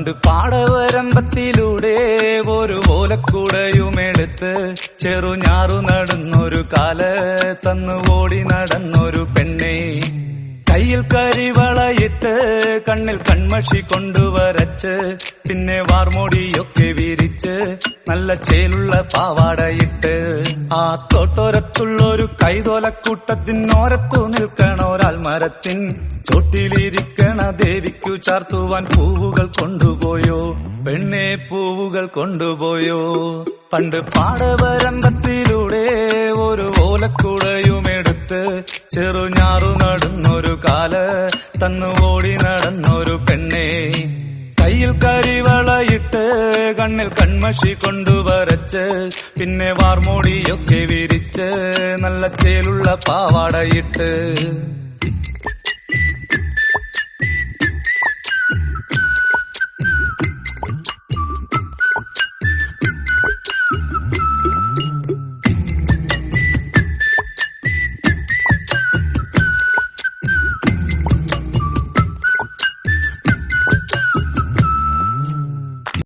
പണ്ട് പാടവരമ്പത്തിലൂടെ ഒരു ഓലക്കുടയുമെടുത്ത് ചെറുഞാറു നടന്നൊരു കാല് തന്നു ഓടി നടന്നൊരു പെണ്ണെ. കയ്യിൽ കരിവളയിട്ട് കണ്ണിൽ കൺമഷി കൊണ്ടുവരച്ച് പിന്നെ വാർമോടിയൊക്കെ വിരിച്ച് നല്ല ചേലുള്ള പാവാടയിട്ട് ആ തോട്ടോരത്തുള്ളൊരു കൈതോലക്കൂട്ടത്തിനോരത്തു നിൽക്കണൊരാൽമരത്തിൻ ചോട്ടിലിരിക്കണ ദേവിക്കു ചാർത്തുവാൻ പൂവുകൾ കൊണ്ടുപോയോ പെണ്ണെ, പൂവുകൾ കൊണ്ടുപോയോ. പണ്ട് പാടവരമ്പത്തിലൂടെ ഒരു ഓലക്കുടയുമെടുത്ത് ചെറുഞാറു നടന്നൊരു കാല് തന്നു ഓടി നടന്നൊരു പെണ്ണെ. കയ്യിൽ കരിവളയിട്ട് കണ്ണിൽ കൺമഷി കൊണ്ടുവരച്ച് പിന്നെ വാർമോടിയൊക്കെ വിരിച്ച് നല്ല ചേലുള്ള പാവാടയിട്ട്